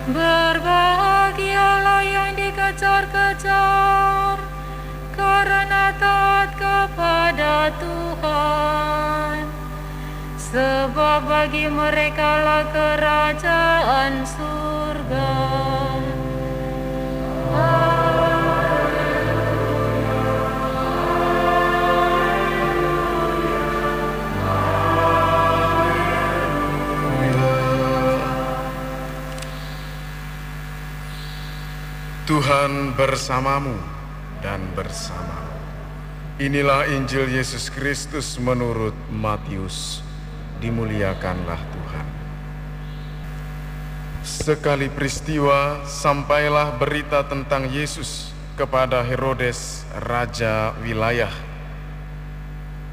Berbahagialah yang dikejar-kejar karena taat kepada Tuhan, sebab bagi merekalah kerajaan surga. Tuhan bersamamu dan bersamamu. Inilah Injil Yesus Kristus menurut Matius. Dimuliakanlah Tuhan. Sekali peristiwa, sampailah berita tentang Yesus kepada Herodes, raja wilayah.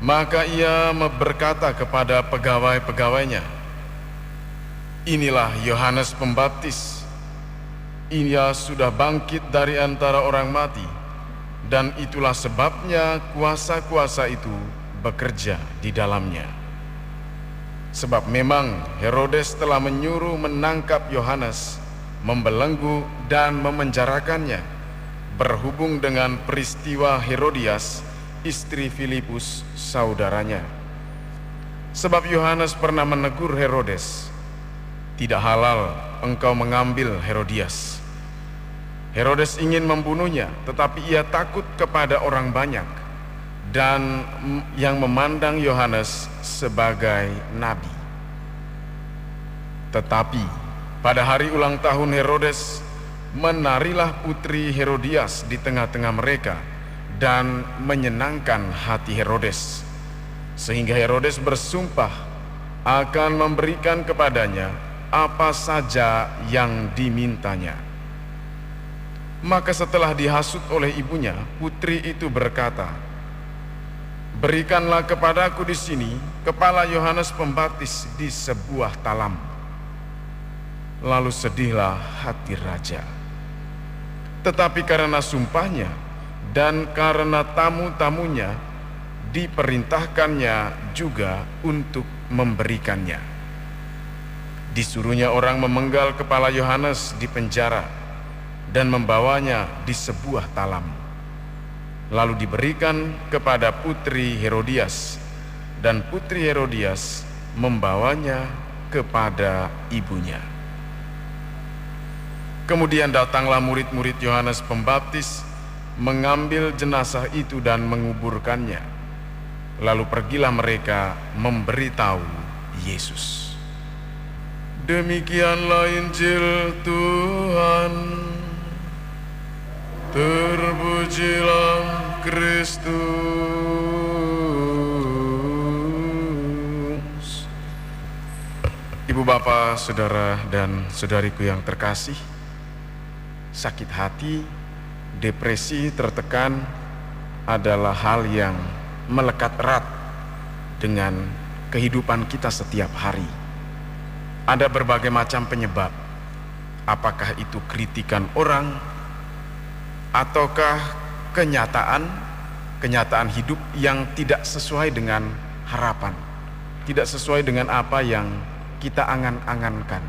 Maka ia berkata kepada pegawai-pegawainya, "Inilah Yohanes Pembaptis. Ia sudah bangkit dari antara orang mati, dan itulah sebabnya kuasa-kuasa itu bekerja di dalamnya." Sebab memang Herodes telah menyuruh menangkap Yohanes, membelenggu dan memenjarakannya, berhubung dengan peristiwa Herodias, istri Filipus, saudaranya. Sebab Yohanes pernah menegur Herodes, "Tidak halal engkau mengambil Herodias." Herodes ingin membunuhnya, tetapi ia takut kepada orang banyak dan yang memandang Yohanes sebagai nabi. Tetapi pada hari ulang tahun Herodes, menarilah putri Herodias di tengah-tengah mereka dan menyenangkan hati Herodes, sehingga Herodes bersumpah akan memberikan kepadanya apa saja yang dimintanya. Maka setelah dihasut oleh ibunya, putri itu berkata, "Berikanlah kepadaku di sini kepala Yohanes Pembaptis di sebuah talam." Lalu sedihlah hati raja. Tetapi karena sumpahnya dan karena tamu-tamunya, diperintahkannya juga untuk memberikannya. Disuruhnya orang memenggal kepala Yohanes di penjara dan membawanya di sebuah talam. Lalu diberikan kepada putri Herodias, dan putri Herodias membawanya kepada ibunya. Kemudian datanglah murid-murid Yohanes Pembaptis, mengambil jenazah itu dan menguburkannya. Lalu pergilah mereka memberitahu Yesus. Demikianlah Injil Tuhan. Terpujilah Kristus. Ibu bapak, saudara dan saudariku yang terkasih, sakit hati, depresi, tertekan adalah hal yang melekat erat dengan kehidupan kita setiap hari. Ada berbagai macam penyebab. Apakah itu kritikan orang, ataukah kenyataan hidup yang tidak sesuai dengan harapan, tidak sesuai dengan apa yang kita angan-angankan.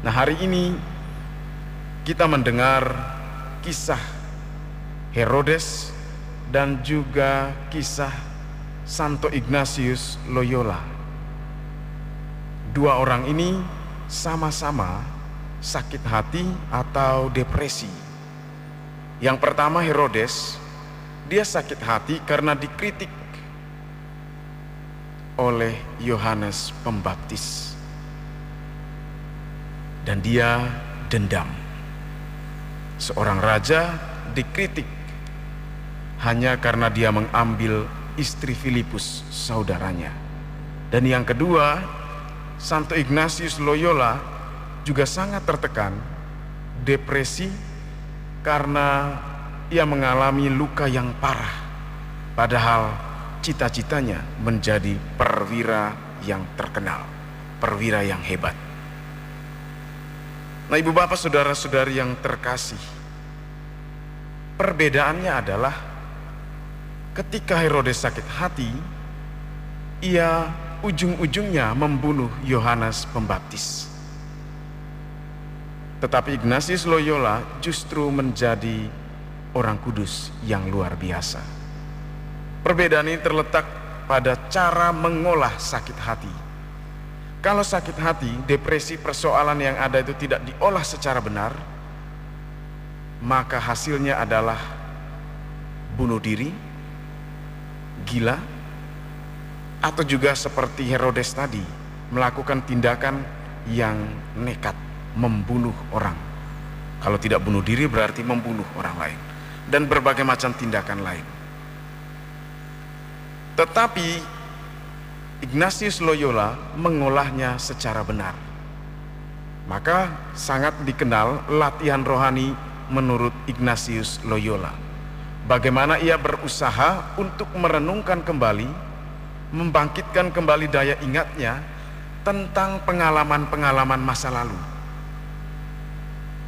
Nah, hari ini kita mendengar kisah Herodes dan juga kisah Santo Ignatius Loyola. Dua orang ini sama-sama sakit hati atau depresi. Yang pertama Herodes, dia sakit hati karena dikritik oleh Yohanes Pembaptis. Dan dia dendam. Seorang raja dikritik hanya karena dia mengambil istri Filipus, saudaranya. Dan yang kedua, Santo Ignatius Loyola juga sangat tertekan depresi karena ia mengalami luka yang parah, padahal cita-citanya menjadi perwira yang terkenal, perwira yang hebat. Nah, ibu bapak saudara-saudari yang terkasih, perbedaannya adalah ketika Herodes sakit hati, ia ujung-ujungnya membunuh Yohanes Pembaptis. Tetapi Ignatius Loyola justru menjadi orang kudus yang luar biasa. Perbedaan ini terletak pada cara mengolah sakit hati. Kalau sakit hati, depresi, persoalan yang ada itu tidak diolah secara benar, maka hasilnya adalah bunuh diri, gila, atau juga seperti Herodes tadi, melakukan tindakan yang nekat, membunuh orang. Kalau tidak bunuh diri berarti membunuh orang lain, dan berbagai macam tindakan lain. Tetapi Ignatius Loyola mengolahnya secara benar. Maka sangat dikenal latihan rohani menurut Ignatius Loyola. Bagaimana ia berusaha untuk merenungkan kembali, membangkitkan kembali daya ingatnya tentang pengalaman-pengalaman masa lalu,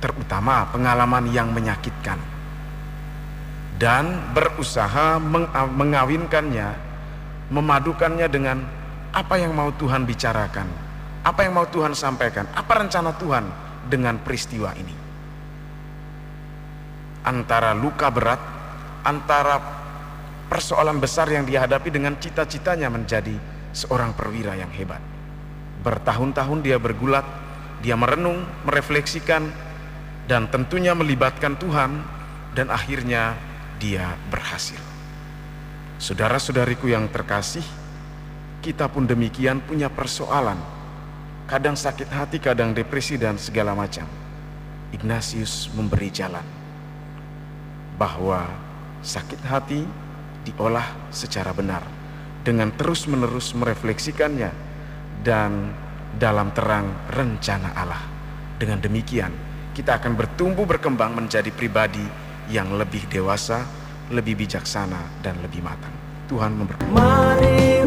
terutama pengalaman yang menyakitkan, dan berusaha mengawinkannya, memadukannya dengan apa yang mau Tuhan bicarakan, apa yang mau Tuhan sampaikan, apa rencana Tuhan dengan peristiwa ini. Antara luka berat, antara persoalan besar yang dihadapi dengan cita-citanya menjadi seorang perwira yang hebat. Bertahun-tahun dia bergulat, dia merenung, merefleksikan, dan tentunya melibatkan Tuhan, dan akhirnya dia berhasil. Saudara-saudariku yang terkasih, kita pun demikian punya persoalan. Kadang sakit hati, kadang depresi dan segala macam. Ignatius memberi jalan bahwa sakit hati diolah secara benar dengan terus-menerus merefleksikannya dan dalam terang rencana Allah. Dengan demikian, kita akan bertumbuh berkembang menjadi pribadi yang lebih dewasa, lebih bijaksana, dan lebih matang. Tuhan memberkati. Mari